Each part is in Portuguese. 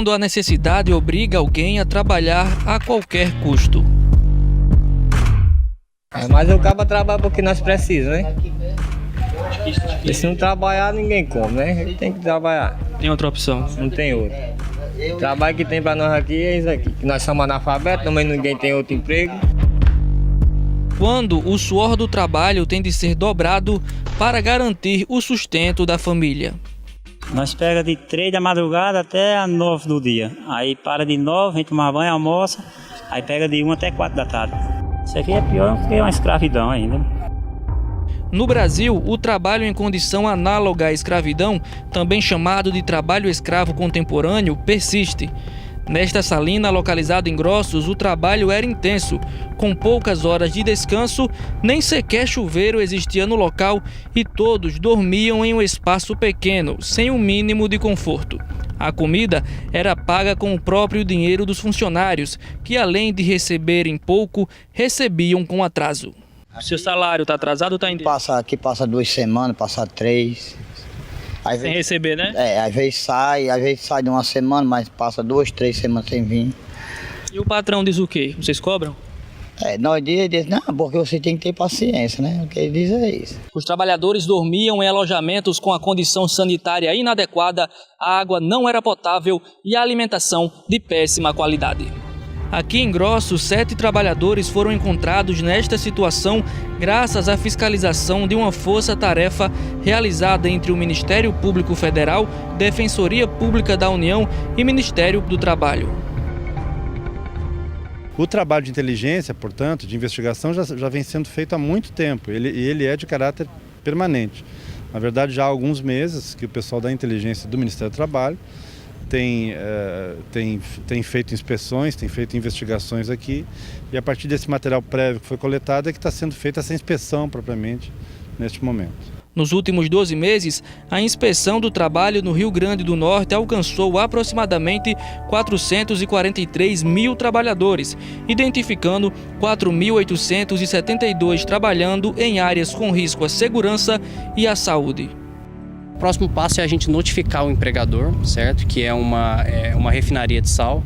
quando a necessidade obriga alguém a trabalhar a qualquer custo. Mas o cara trabalha porque nós precisamos, né? E se não trabalhar, ninguém come, né? Ele tem que trabalhar. Tem outra opção? Não tem outra. O trabalho que tem pra nós aqui é isso aqui. Nós somos analfabetos, também ninguém tem outro emprego. Quando o suor do trabalho tem de ser dobrado para garantir o sustento da família. Nós pega de 3 da madrugada até às 9 do dia. Aí para de 9, a gente toma banho, almoça. Aí pega de 1 até 4 da tarde. Isso aqui é pior do que uma escravidão ainda. No Brasil, o trabalho em condição análoga à escravidão, também chamado de trabalho escravo contemporâneo, persiste. Nesta salina, localizada em Grossos, o trabalho era intenso. Com poucas horas de descanso, nem sequer chuveiro existia no local e todos dormiam em um espaço pequeno, sem o mínimo de conforto. A comida era paga com o próprio dinheiro dos funcionários, que além de receberem pouco, recebiam com atraso. Seu salário está atrasado ou está em dia? Passa 2 semanas, passa 3. Sem receber, né? Às vezes sai de uma semana, mas passa 2, 3 semanas sem vir. E o patrão diz o quê? Vocês cobram? Nós diz, não, porque você tem que ter paciência, né? O que ele diz é isso. Os trabalhadores dormiam em alojamentos com a condição sanitária inadequada, a água não era potável e a alimentação de péssima qualidade. Aqui em Grossos, 7 trabalhadores foram encontrados nesta situação graças à fiscalização de uma força-tarefa realizada entre o Ministério Público Federal, Defensoria Pública da União e Ministério do Trabalho. O trabalho de inteligência, portanto, de investigação, já vem sendo feito há muito tempo. Ele é de caráter permanente. Na verdade, já há alguns meses que o pessoal da inteligência do Ministério do Trabalho tem feito inspeções, tem feito investigações aqui, e a partir desse material prévio que foi coletado é que está sendo feita essa inspeção propriamente neste momento. Nos últimos 12 meses, a inspeção do trabalho no Rio Grande do Norte alcançou aproximadamente 443 mil trabalhadores, identificando 4.872 trabalhando em áreas com risco à segurança e à saúde. O próximo passo é a gente notificar o empregador, certo? Que é uma refinaria de sal,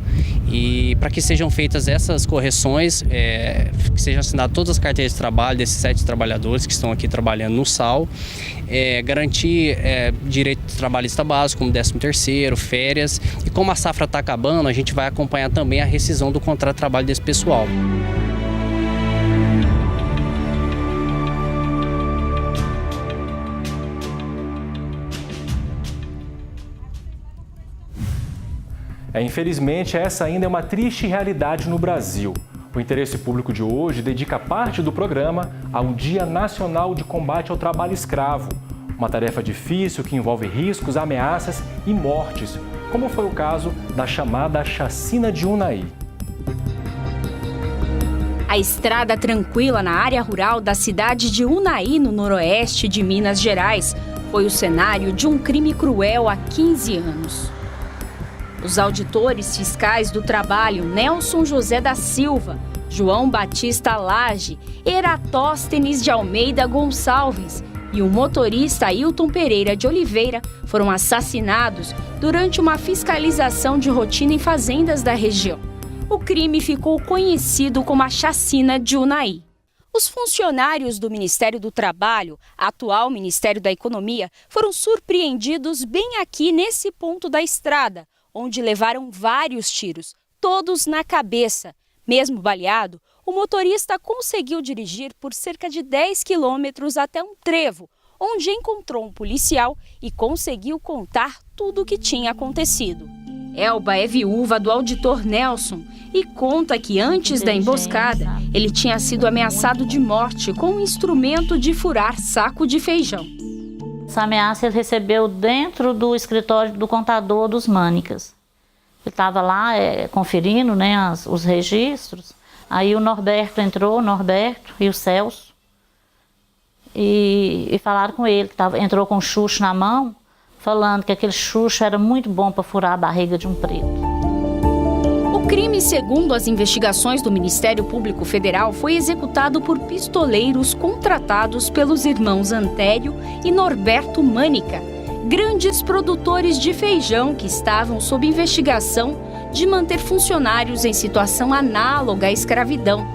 e para que sejam feitas essas correções, que sejam assinadas todas as carteiras de trabalho desses 7 trabalhadores que estão aqui trabalhando no sal, garantir direito trabalhista básico, como 13º, férias, e como a safra está acabando, a gente vai acompanhar também a rescisão do contrato de trabalho desse pessoal. Infelizmente, essa ainda é uma triste realidade no Brasil. O Interesse Público de hoje dedica parte do programa ao Dia Nacional de Combate ao Trabalho Escravo, uma tarefa difícil que envolve riscos, ameaças e mortes, como foi o caso da chamada Chacina de Unai. A estrada tranquila na área rural da cidade de Unai, no noroeste de Minas Gerais, foi o cenário de um crime cruel há 15 anos. Os auditores fiscais do trabalho Nelson José da Silva, João Batista Lage, Eratóstenes de Almeida Gonçalves e o motorista Ailton Pereira de Oliveira foram assassinados durante uma fiscalização de rotina em fazendas da região. O crime ficou conhecido como a Chacina de Unai. Os funcionários do Ministério do Trabalho, atual Ministério da Economia, foram surpreendidos bem aqui nesse ponto da estrada, onde levaram vários tiros, todos na cabeça. Mesmo baleado, o motorista conseguiu dirigir por cerca de 10 quilômetros até um trevo, onde encontrou um policial e conseguiu contar tudo o que tinha acontecido. Elba é viúva do auditor Nelson e conta que antes da emboscada, ele tinha sido ameaçado de morte com um instrumento de furar saco de feijão. Essa ameaça ele recebeu dentro do escritório do contador dos Mânicas. Ele estava lá conferindo, né, os registros. Aí o Norberto entrou, e o Celso, e falaram com ele, que entrou com um chucho na mão, falando que aquele chucho era muito bom para furar a barriga de um preto. O crime, segundo as investigações do Ministério Público Federal, foi executado por pistoleiros contratados pelos irmãos Antério e Norberto Mânica. grandes produtores de feijão que estavam sob investigação de manter funcionários em situação análoga à escravidão.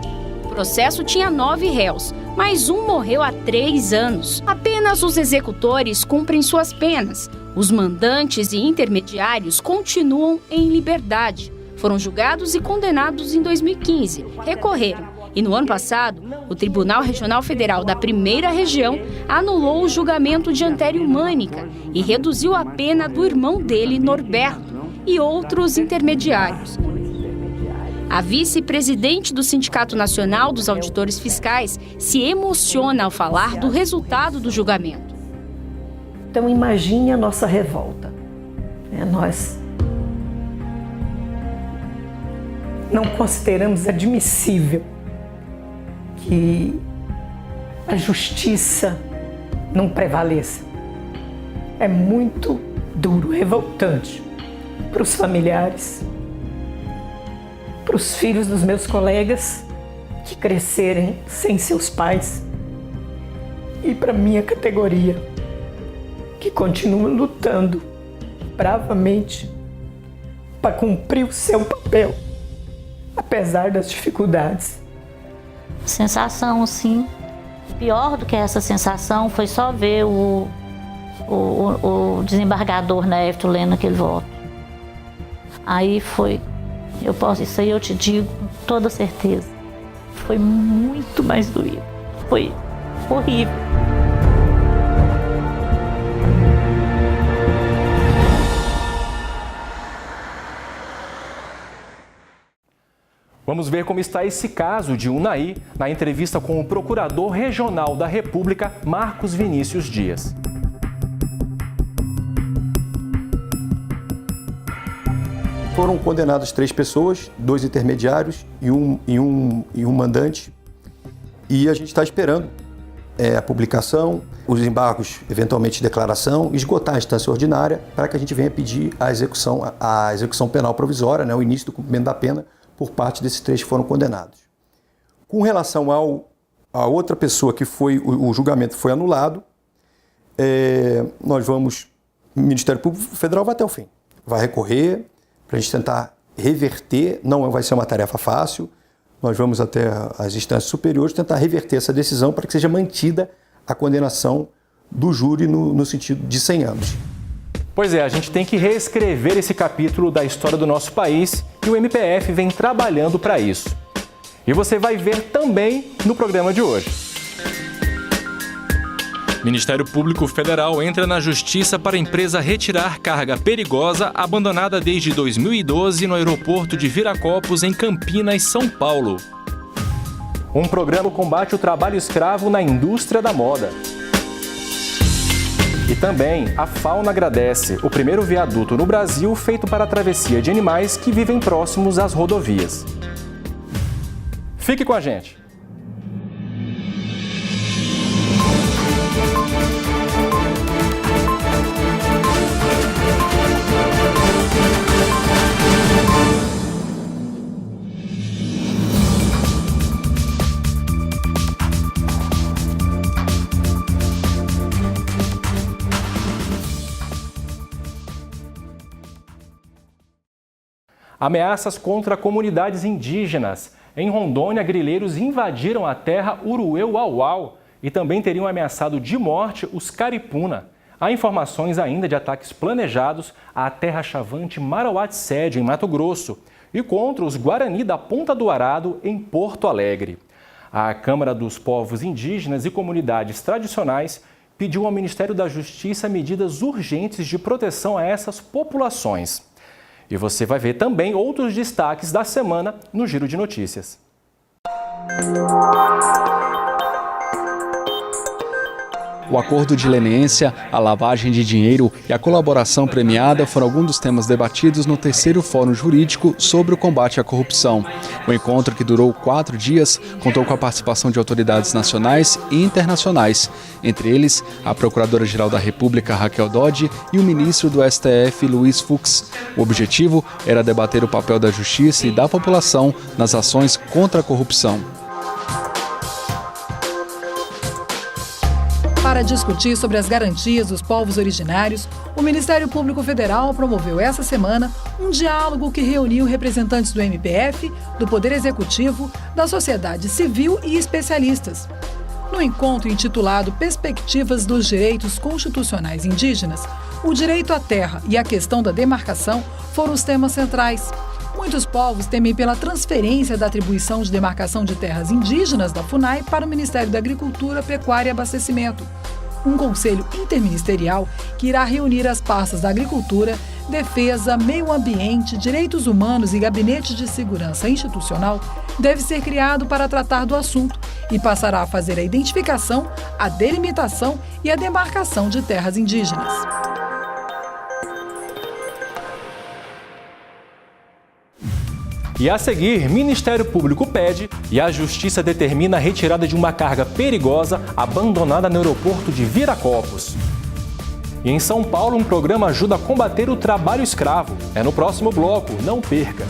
O processo tinha 9 réus, mas um morreu há 3 anos. Apenas os executores cumprem suas penas. Os mandantes e intermediários continuam em liberdade. Foram julgados e condenados em 2015. Recorreram. E no ano passado, o Tribunal Regional Federal da Primeira Região anulou o julgamento de Antério Mânica e reduziu a pena do irmão dele, Norberto, e outros intermediários. A vice-presidente do Sindicato Nacional dos Auditores Fiscais se emociona ao falar do resultado do julgamento. Então imagine a nossa revolta. Nós não consideramos admissível que a justiça não prevaleça. É muito duro, revoltante para os familiares, para os filhos dos meus colegas que crescerem sem seus pais e para minha categoria, que continua lutando bravamente para cumprir o seu papel, apesar das dificuldades. Sensação, sim. Pior do que essa sensação foi só ver o desembargador Néfito lendo aquele voto. Aí foi, isso aí eu te digo com toda certeza, foi muito mais doído, foi horrível. Vamos ver como está esse caso de Unai na entrevista com o Procurador Regional da República, Marcos Vinícius Dias. Foram condenadas 3 pessoas, 2 intermediários e um mandante. E a gente está esperando a publicação, os embargos, eventualmente declaração, esgotar a instância ordinária para que a gente venha pedir a execução penal provisória, o início do cumprimento da pena, por parte desses 3 que foram condenados. Com relação a outra pessoa que o julgamento foi anulado, o Ministério Público Federal vai até o fim. Vai recorrer para a gente tentar reverter, não vai ser uma tarefa fácil, nós vamos até as instâncias superiores tentar reverter essa decisão para que seja mantida a condenação do júri no sentido de 100 anos. Pois é, a gente tem que reescrever esse capítulo da história do nosso país e o MPF vem trabalhando para isso. E você vai ver também no programa de hoje. Ministério Público Federal entra na justiça para a empresa retirar carga perigosa abandonada desde 2012 no aeroporto de Viracopos, em Campinas, São Paulo. Um programa combate o trabalho escravo na indústria da moda. E também a Fauna agradece o primeiro viaduto no Brasil feito para a travessia de animais que vivem próximos às rodovias. Fique com a gente! Ameaças contra comunidades indígenas. Em Rondônia, grileiros invadiram a terra Uruê-Uauau e também teriam ameaçado de morte os Caripuna. Há informações ainda de ataques planejados à terra chavante Marauá-Sede, em Mato Grosso, e contra os Guarani da Ponta do Arado, em Porto Alegre. A Câmara dos Povos Indígenas e Comunidades Tradicionais pediu ao Ministério da Justiça medidas urgentes de proteção a essas populações. E você vai ver também outros destaques da semana no Giro de Notícias. O acordo de leniência, a lavagem de dinheiro e a colaboração premiada foram alguns dos temas debatidos no 3º Fórum Jurídico sobre o combate à corrupção. O encontro, que durou 4 dias, contou com a participação de autoridades nacionais e internacionais, entre eles a Procuradora-Geral da República, Raquel Dodge, e o ministro do STF, Luiz Fux. O objetivo era debater o papel da justiça e da população nas ações contra a corrupção. Para discutir sobre as garantias dos povos originários, o Ministério Público Federal promoveu essa semana um diálogo que reuniu representantes do MPF, do Poder Executivo, da sociedade civil e especialistas. No encontro intitulado Perspectivas dos Direitos Constitucionais Indígenas, o direito à terra e a questão da demarcação foram os temas centrais. Muitos povos temem pela transferência da atribuição de demarcação de terras indígenas da FUNAI para o Ministério da Agricultura, Pecuária e Abastecimento. Um conselho interministerial que irá reunir as pastas da Agricultura, Defesa, Meio Ambiente, Direitos Humanos e Gabinete de Segurança Institucional deve ser criado para tratar do assunto e passará a fazer a identificação, a delimitação e a demarcação de terras indígenas. E a seguir, Ministério Público pede e a Justiça determina a retirada de uma carga perigosa abandonada no aeroporto de Viracopos. E em São Paulo, um programa ajuda a combater o trabalho escravo. É no próximo bloco, não perca!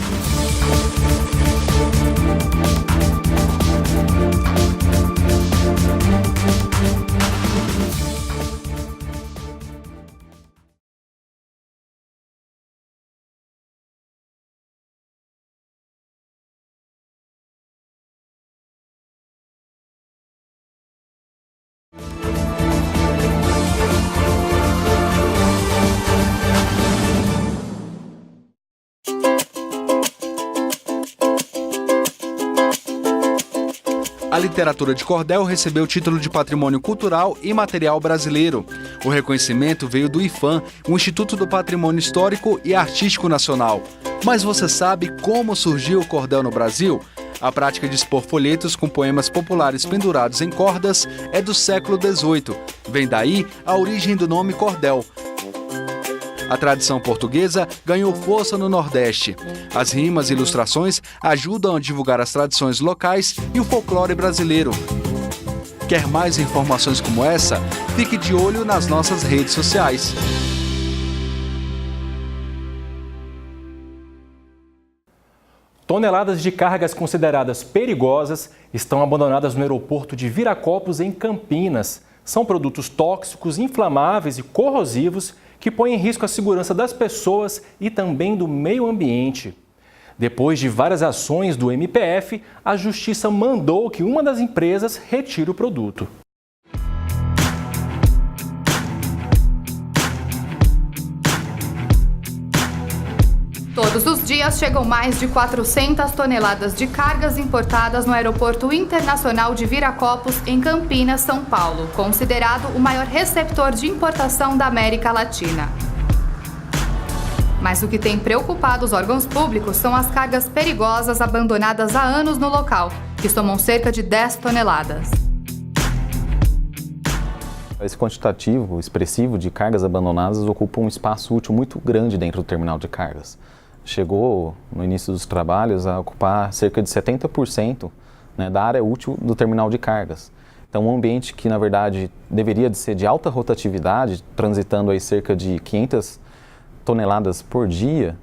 A literatura de cordel recebeu o título de Patrimônio Cultural e Material Brasileiro. O reconhecimento veio do IPHAN, o Instituto do Patrimônio Histórico e Artístico Nacional. Mas você sabe como surgiu o cordel no Brasil? A prática de expor folhetos com poemas populares pendurados em cordas é do século XVIII. Vem daí a origem do nome cordel. A tradição portuguesa ganhou força no Nordeste. As rimas e ilustrações ajudam a divulgar as tradições locais e o folclore brasileiro. Quer mais informações como essa? Fique de olho nas nossas redes sociais. Toneladas de cargas consideradas perigosas estão abandonadas no aeroporto de Viracopos, em Campinas. São produtos tóxicos, inflamáveis e corrosivos que põem em risco a segurança das pessoas e também do meio ambiente. Depois de várias ações do MPF, a Justiça mandou que uma das empresas retire o produto. Todos os dias chegam mais de 400 toneladas de cargas importadas no Aeroporto Internacional de Viracopos, em Campinas, São Paulo, considerado o maior receptor de importação da América Latina. Mas o que tem preocupado os órgãos públicos são as cargas perigosas abandonadas há anos no local, que somam cerca de 10 toneladas. Esse quantitativo expressivo de cargas abandonadas ocupa um espaço útil muito grande dentro do terminal de cargas. Chegou, no início dos trabalhos, a ocupar cerca de 70% da área útil do terminal de cargas. Então, um ambiente que, na verdade, deveria de ser de alta rotatividade, transitando aí cerca de 500 toneladas por dia,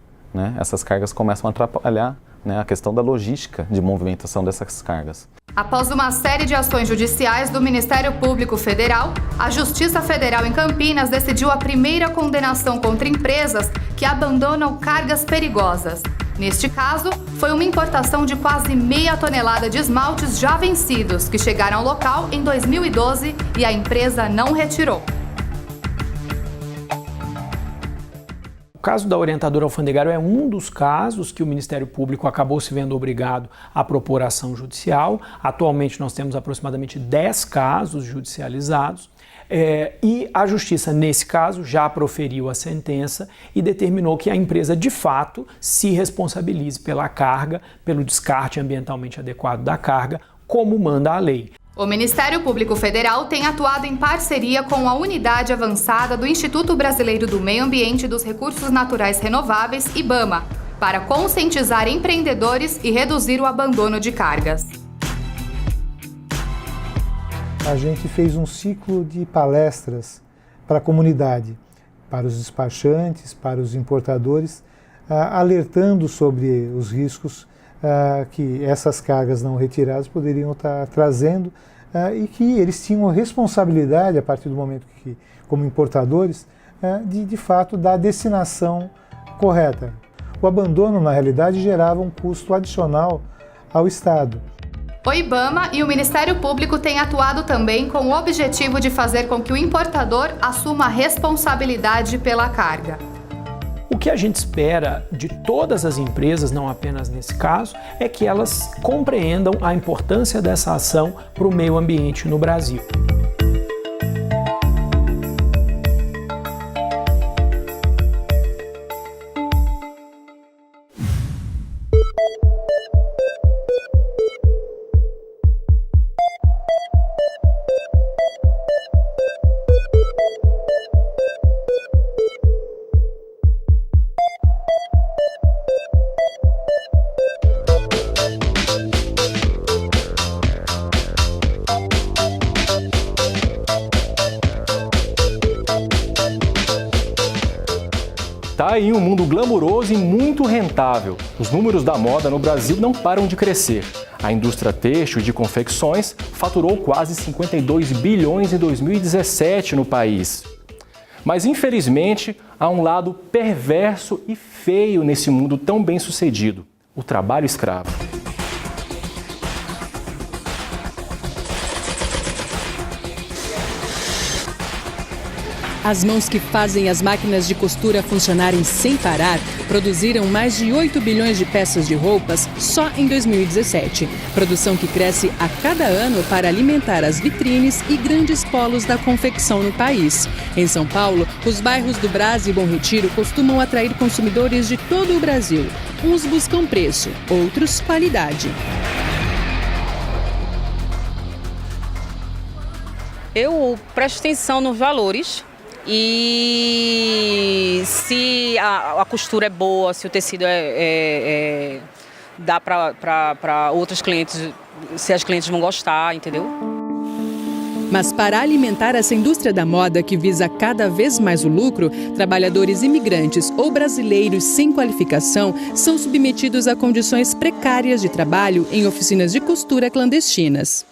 essas cargas começam a atrapalhar a questão da logística de movimentação dessas cargas. Após uma série de ações judiciais do Ministério Público Federal, a Justiça Federal em Campinas decidiu a primeira condenação contra empresas que abandonam cargas perigosas. Neste caso, foi uma importação de quase meia tonelada de esmaltes já vencidos, que chegaram ao local em 2012 e a empresa não retirou. O caso da orientadora alfandegária é um dos casos que o Ministério Público acabou se vendo obrigado a propor ação judicial. Atualmente nós temos aproximadamente 10 casos judicializados e a Justiça, nesse caso, já proferiu a sentença e determinou que a empresa, de fato, se responsabilize pela carga, pelo descarte ambientalmente adequado da carga, como manda a lei. O Ministério Público Federal tem atuado em parceria com a Unidade Avançada do Instituto Brasileiro do Meio Ambiente e dos Recursos Naturais Renováveis, IBAMA, para conscientizar empreendedores e reduzir o abandono de cargas. A gente fez um ciclo de palestras para a comunidade, para os despachantes, para os importadores, alertando sobre os riscos que essas cargas não retiradas poderiam estar trazendo e que eles tinham responsabilidade, a partir do momento que, como importadores, de fato, da destinação correta. O abandono, na realidade, gerava um custo adicional ao Estado. O IBAMA e o Ministério Público têm atuado também com o objetivo de fazer com que o importador assuma a responsabilidade pela carga. O que a gente espera de todas as empresas, não apenas nesse caso, é que elas compreendam a importância dessa ação para o meio ambiente no Brasil. Tá aí um mundo glamuroso e muito rentável. Os números da moda no Brasil não param de crescer. A indústria têxtil e de confecções faturou quase 52 bilhões em 2017 no país. Mas, infelizmente, há um lado perverso e feio nesse mundo tão bem sucedido: o trabalho escravo. As mãos que fazem as máquinas de costura funcionarem sem parar produziram mais de 8 bilhões de peças de roupas só em 2017. Produção que cresce a cada ano para alimentar as vitrines e grandes polos da confecção no país. Em São Paulo, os bairros do Brás e Bom Retiro costumam atrair consumidores de todo o Brasil. Uns buscam preço, outros qualidade. Eu presto atenção nos valores. E se a costura é boa, se o tecido dá para outros clientes, se as clientes vão gostar, entendeu? Mas para alimentar essa indústria da moda que visa cada vez mais o lucro, trabalhadores imigrantes ou brasileiros sem qualificação são submetidos a condições precárias de trabalho em oficinas de costura clandestinas.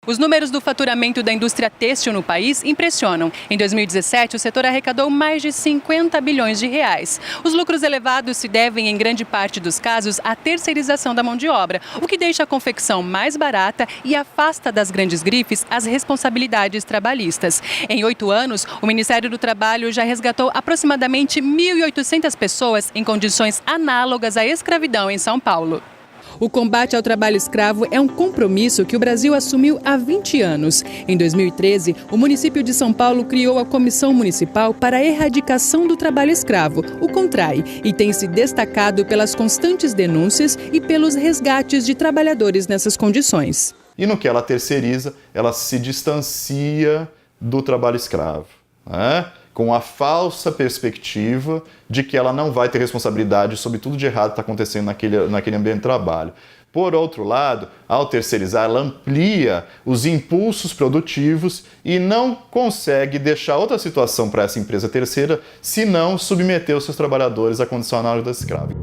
Os números do faturamento da indústria têxtil no país impressionam. Em 2017, o setor arrecadou mais de 50 bilhões de reais. Os lucros elevados se devem, em grande parte dos casos, à terceirização da mão de obra, o que deixa a confecção mais barata e afasta das grandes grifes as responsabilidades trabalhistas. Em 8 anos, o Ministério do Trabalho já resgatou aproximadamente 1.800 pessoas em condições análogas à escravidão em São Paulo. O combate ao trabalho escravo é um compromisso que o Brasil assumiu há 20 anos. Em 2013, o município de São Paulo criou a Comissão Municipal para a Erradicação do Trabalho Escravo, o CONTRAE, e tem se destacado pelas constantes denúncias e pelos resgates de trabalhadores nessas condições. E no que ela terceiriza, ela se distancia do trabalho escravo, né? Com a falsa perspectiva de que ela não vai ter responsabilidade sobre tudo de errado que está acontecendo naquele ambiente de trabalho. Por outro lado, ao terceirizar, ela amplia os impulsos produtivos e não consegue deixar outra situação para essa empresa terceira, senão submeter os seus trabalhadores à condição análoga da escrava.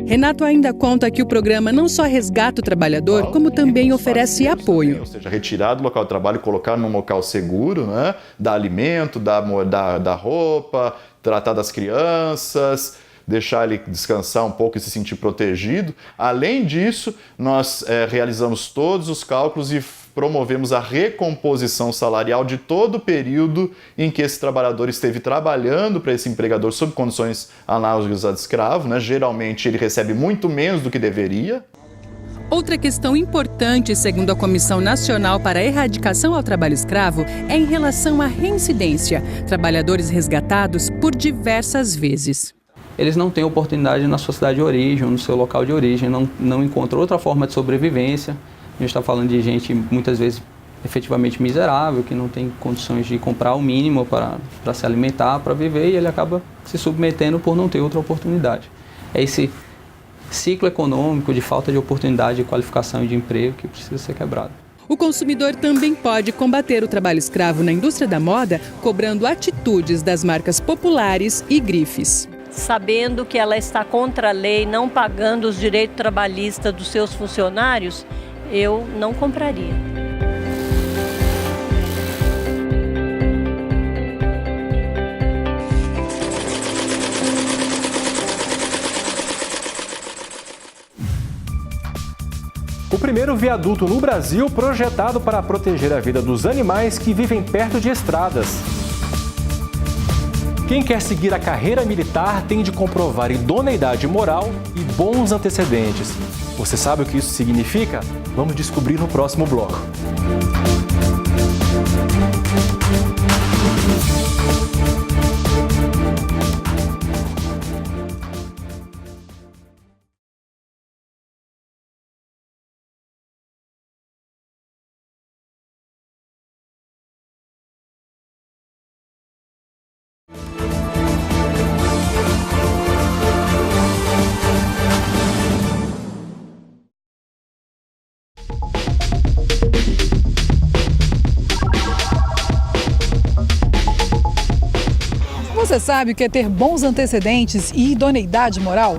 Renato ainda conta que o programa não só resgata o trabalhador, como também oferece apoio. Ou seja, retirar do local de trabalho e colocar num local seguro, né? Dar alimento, dar roupa, tratar das crianças, deixar ele descansar um pouco e se sentir protegido. Além disso, nós realizamos todos os cálculos e promovemos a recomposição salarial de todo o período em que esse trabalhador esteve trabalhando para esse empregador sob condições análogas a de escravo, né? Geralmente ele recebe muito menos do que deveria. Outra questão importante, segundo a Comissão Nacional para a Erradicação ao Trabalho Escravo, é em relação à reincidência. Trabalhadores resgatados por diversas vezes. Eles não têm oportunidade na sua cidade de origem ou no seu local de origem, não encontram outra forma de sobrevivência. A gente está falando de gente, muitas vezes, efetivamente miserável, que não tem condições de comprar o mínimo para se alimentar, para viver, e ele acaba se submetendo por não ter outra oportunidade. É esse ciclo econômico de falta de oportunidade de qualificação e de emprego que precisa ser quebrado. O consumidor também pode combater o trabalho escravo na indústria da moda, cobrando atitudes das marcas populares e grifes. Sabendo que ela está contra a lei, não pagando os direitos trabalhistas dos seus funcionários, eu não compraria. o primeiro viaduto no Brasil projetado para proteger a vida dos animais que vivem perto de estradas. Quem quer seguir a carreira militar tem de comprovar idoneidade moral e bons antecedentes. Você sabe o que isso significa? Vamos descobrir no próximo bloco. Você sabe o que é ter bons antecedentes e idoneidade moral?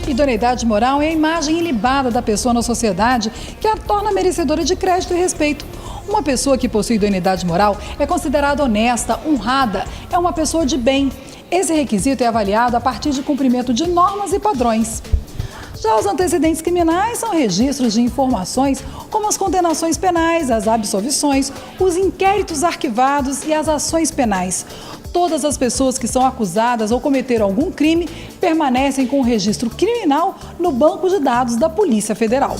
Idoneidade moral é a imagem ilibada da pessoa na sociedade que a torna merecedora de crédito e respeito. Uma pessoa que possui idoneidade moral é considerada honesta, honrada, é uma pessoa de bem. Esse requisito é avaliado a partir de cumprimento de normas e padrões. Já os antecedentes criminais são registros de informações como as condenações penais, as absolvições, os inquéritos arquivados e as ações penais. Todas as pessoas que são acusadas ou cometeram algum crime permanecem com o registro criminal no banco de dados da Polícia Federal.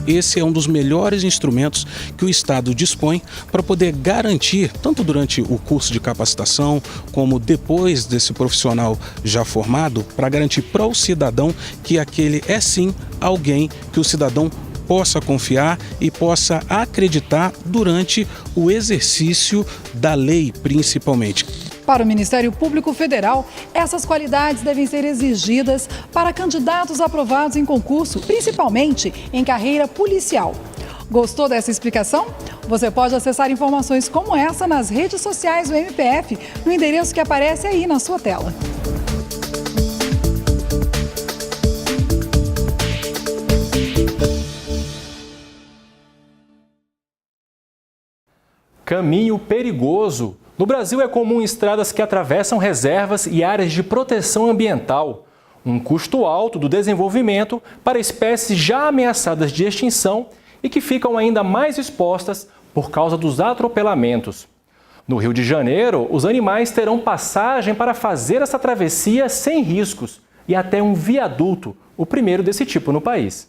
Esse é um dos melhores instrumentos que o Estado dispõe para poder garantir, tanto durante o curso de capacitação, como depois desse profissional já formado, para garantir para o cidadão que aquele é sim alguém que o cidadão possa confiar e possa acreditar durante o exercício da lei, principalmente. Para o Ministério Público Federal, essas qualidades devem ser exigidas para candidatos aprovados em concurso, principalmente em carreira policial. Gostou dessa explicação? Você pode acessar informações como essa nas redes sociais do MPF, no endereço que aparece aí na sua tela. Caminho perigoso. No Brasil é comum estradas que atravessam reservas e áreas de proteção ambiental. Um custo alto do desenvolvimento para espécies já ameaçadas de extinção e que ficam ainda mais expostas por causa dos atropelamentos. No Rio de Janeiro, os animais terão passagem para fazer essa travessia sem riscos e até um viaduto, o primeiro desse tipo no país.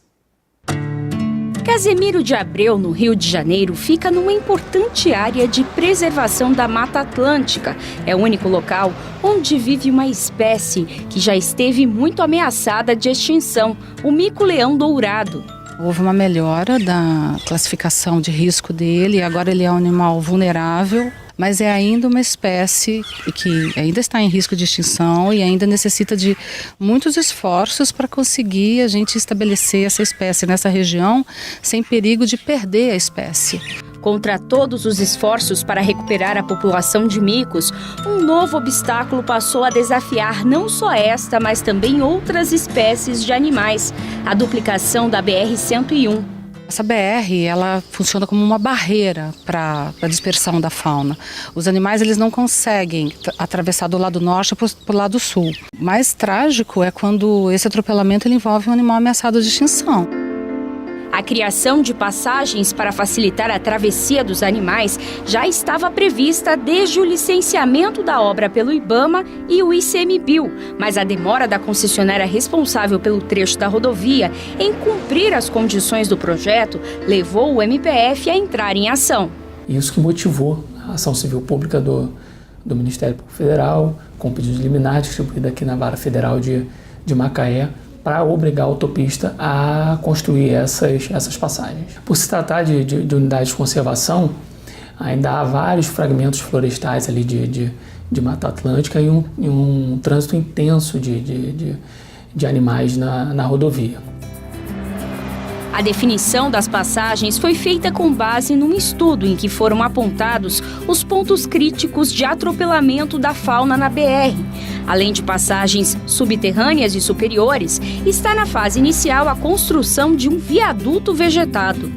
Casemiro de Abreu, no Rio de Janeiro, fica numa importante área de preservação da Mata Atlântica. É o único local onde vive uma espécie que já esteve muito ameaçada de extinção, o mico-leão dourado. Houve uma melhora da classificação de risco dele, agora ele é um animal vulnerável, mas é ainda uma espécie que ainda está em risco de extinção e ainda necessita de muitos esforços para conseguir a gente estabelecer essa espécie nessa região sem perigo de perder a espécie. Contra todos os esforços para recuperar a população de micos, um novo obstáculo passou a desafiar não só esta, mas também outras espécies de animais, a duplicação da BR-101. Essa BR, ela funciona como uma barreira para a dispersão da fauna. Os animais, eles não conseguem atravessar do lado norte para o lado sul. O mais trágico é quando esse atropelamento ele envolve um animal ameaçado de extinção. A criação de passagens para facilitar a travessia dos animais já estava prevista desde o licenciamento da obra pelo IBAMA e o ICMBio, mas a demora da concessionária responsável pelo trecho da rodovia em cumprir as condições do projeto levou o MPF a entrar em ação. Isso que motivou a ação civil pública do Ministério Público Federal, com pedido de liminar distribuído aqui na Vara Federal de Macaé, para obrigar a autopista a construir essas passagens. Por se tratar de unidades de conservação, ainda há vários fragmentos florestais ali de Mata Atlântica e um trânsito intenso de animais na rodovia. A definição das passagens foi feita com base num estudo em que foram apontados os pontos críticos de atropelamento da fauna na BR. Além de passagens subterrâneas e superiores, está na fase inicial a construção de um viaduto vegetado.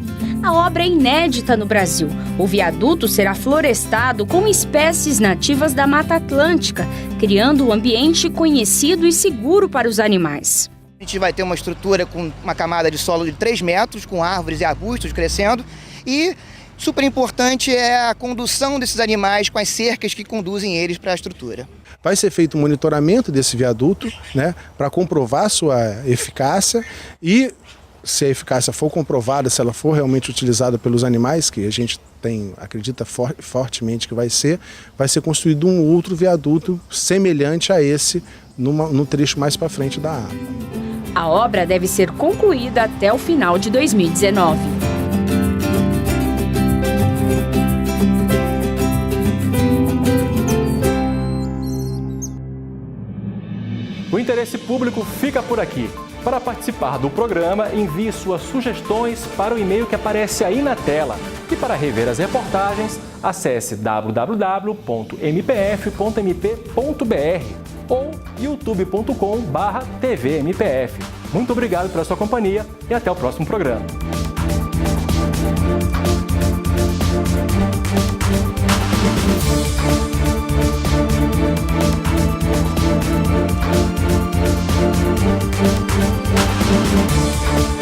A obra é inédita no Brasil. O viaduto será florestado com espécies nativas da Mata Atlântica, criando um ambiente conhecido e seguro para os animais. A gente vai ter uma estrutura com uma camada de solo de 3 metros, com árvores e arbustos crescendo, e super importante é a condução desses animais com as cercas que conduzem eles para a estrutura. Vai ser feito um monitoramento desse viaduto, né, para comprovar sua eficácia e, se a eficácia for comprovada, se ela for realmente utilizada pelos animais, que a gente acredita fortemente que vai ser construído um outro viaduto semelhante a esse no trecho mais para frente da APA. A obra deve ser concluída até o final de 2019. O Interesse Público fica por aqui. Para participar do programa, envie suas sugestões para o e-mail que aparece aí na tela. E para rever as reportagens, acesse www.mpf.mp.br ou youtube.com/tvmpf. Muito obrigado pela sua companhia e até o próximo programa. We'll be right back.